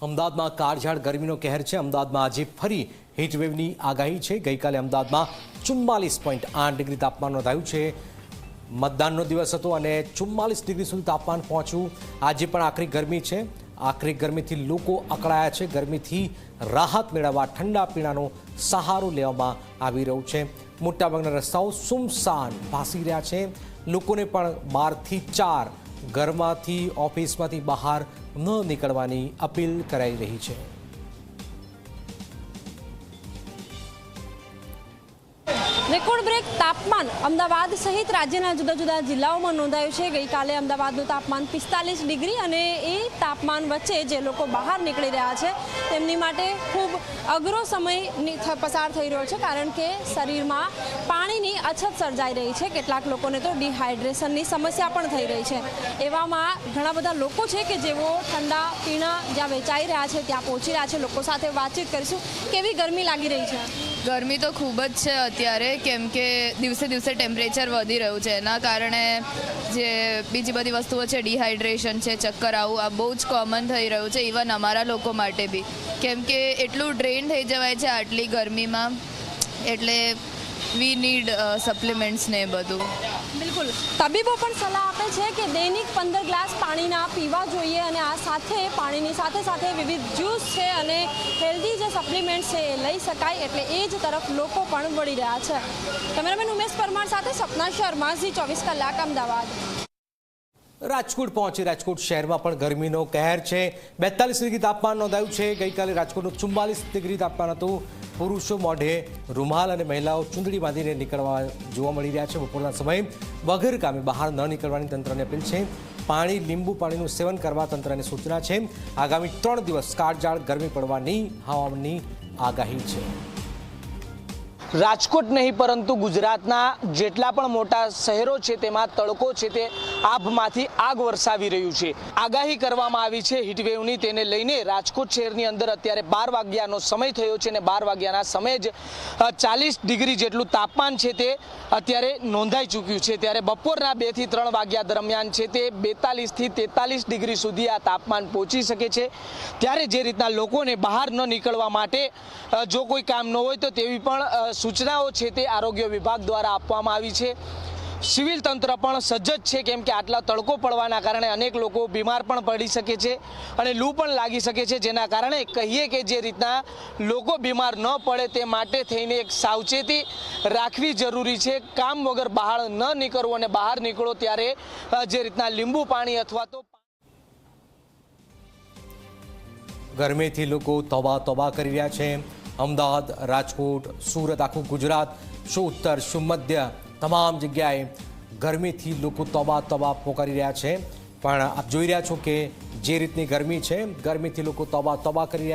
અમદાવાદમાં કાળઝાળ ગરમીનો કહેર છે। અમદાવાદમાં આજે ફરી હીટવેવની આગાહી છે। ગઈકાલે અમદાવાદમાં 44.8 ડિગ્રી તાપમાન નોંધાયું છે। મતદાનનો દિવસ હતો અને 44 ડિગ્રી સુધી તાપમાન પહોંચ્યું। આજે પણ આકરી ગરમી છે। આકરી ગરમીથી લોકો અકળાયા છે। ગરમીથી રાહત મેળવવા ઠંડા પીણાનો સહારો લેવામાં આવી રહ્યો છે। મોટાભાગના રસ્તાઓ સુમસાન ભાસી રહ્યા છે। લોકોને પણ 12 થી 4 ઘરમાંથી ઓફિસમાંથી બહાર ન નીકળવાની અપીલ કરાઈ રહી છે। રેકોર્ડ બ્રેક તાપમાન અમદાવાદ સહિત રાજ્યના જુદા જુદા જિલ્લાઓમાં નોંધાયું છે। ગઈકાલે અમદાવાદનું તાપમાન 45 ડિગ્રી અને એ તાપમાન વચ્ચે જે લોકો બહાર નીકળી રહ્યા છે તેમની માટે ખૂબ અઘરો સમય પસાર થઈ રહ્યો છે, કારણ કે શરીરમાં પાણીની અછત સર્જાઈ રહી છે। કેટલાક લોકોને તો ડિહાઇડ્રેશનની સમસ્યા પણ થઈ રહી છે। એવામાં ઘણા બધા લોકો છે કે જેઓ ઠંડા પીણા જ્યાં વેચાઈ રહ્યા છે ત્યાં પહોંચી રહ્યા છે। લોકો સાથે વાતચીત કરીશું। કેવી ગરમી લાગી રહી છે? ગરમી તો ખૂબ જ છે અત્યારે, કેમ કે દિવસે દિવસે ટેમ્પરેચર વધી રહ્યું છે। એના કારણે જે બીજી બધી વસ્તુઓ છે, ડિહાઇડ્રેશન છે, ચક્કર આવું આ બહુ જ કોમન થઈ રહ્યું છે, ઇવન અમારા લોકો માટે બી, કેમ કે એટલું ડ્રેન થઈ જવાય છે આટલી ગરમીમાં। એટલે વી નીડ સપ્લિમેન્ટ્સ ને બધું। બિલકુલ, તબીબો પણ સલાહ આપે છે કે દૈનિક 15 ગ્લાસ પાણીના પીવા જોઈએ અને આ સાથે પાણીની સાથે સાથે વિવિધ જ્યુસ છે અને હેલ્ધી જે સપ્લિમેન્ટ્સ છે એ લઈ શકાય, એટલે એ જ તરફ લોકો પણ વળી રહ્યા છે। કેમેરામેન ઉમેશ પરમાર સાથે સપના શર્મા, ઝી 24 કલાક, અમદાવાદ। રાજકોટ પહોંચી। રાજકોટ શહેરમાં પણ ગરમીનો કહેર છે। 42 ડિગ્રી તાપમાન નોંધાયું છે। ગઈકાલે રાજકોટનું 44 ડિગ્રી તાપમાન હતું। પુરુષો મોઢે રૂમાલ અને મહિલાઓ ચૂંદડી બાંધીને નીકળવા જોવા મળી રહ્યા છે। બપોરના સમયે વગર કામે બહાર ન નીકળવાની તંત્રને અપીલ છે। પાણી, લીંબુ પાણીનું સેવન કરવા તંત્રને સૂચના છે। આગામી 3 દિવસ કાળઝાળ ગરમી પડવાની હવામાનની આગાહી છે। રાજકોટ નહીં પરંતુ ગુજરાતના જેટલા પણ મોટા શહેરો છે તેમાં તડકો છે તે આભમાંથી આગ વરસાવી રહ્યું છે। આગાહી કરવામાં આવી છે હીટવેવની, તેને લઈને રાજકોટ શહેરની અંદર અત્યારે 12 વાગ્યાનો સમય થયો છે અને 12 વાગ્યાના સમયે જ 40 ડિગ્રી જેટલું તાપમાન છે તે અત્યારે નોંધાઈ ચૂક્યું છે। ત્યારે બપોરના 2 થી 3 વાગ્યા દરમિયાન છે તે 42 થી 43 ડિગ્રી સુધી આ તાપમાન પહોંચી શકે છે। ત્યારે જે રીતના લોકોને બહાર ન નીકળવા માટે જો કોઈ કામ ન હોય તો તેવી પણ સૂચનાઓ છે તે આરોગ્ય વિભાગ દ્વારા આપવામાં આવી છે। સિવિલ તંત્ર પણ સજ્જ છે, કેમ કે આટલા તડકો પડવાના કારણે અનેક લોકો બીમાર પણ પડી શકે છે અને લૂ પણ લાગી શકે છે, જેના કારણે કહીએ કે જે રીતના લોકો બીમાર ન પડે તે માટે થઈને એક સાવચેતી રાખવી જરૂરી છે। કામ વગર બહાર ન નીકળવું અને બહાર નીકળો ત્યારે જે રીતના લીંબુ પાણી અથવા તો ગરમીથી લોકો તોબા કરી રહ્યા છે। અમદાવાદ, રાજકોટ, સુરત, આખું ગુજરાત, શું ઉત્તર શું મધ્ય, તમામ જગ્યાએ ગરમીથી લોકો તોબા પોકારી રહ્યા છે। પણ આપ જોઈ રહ્યા છો કે જે રીતની ગરમી છે, ગરમીથી લોકો તોબા કરી રહ્યા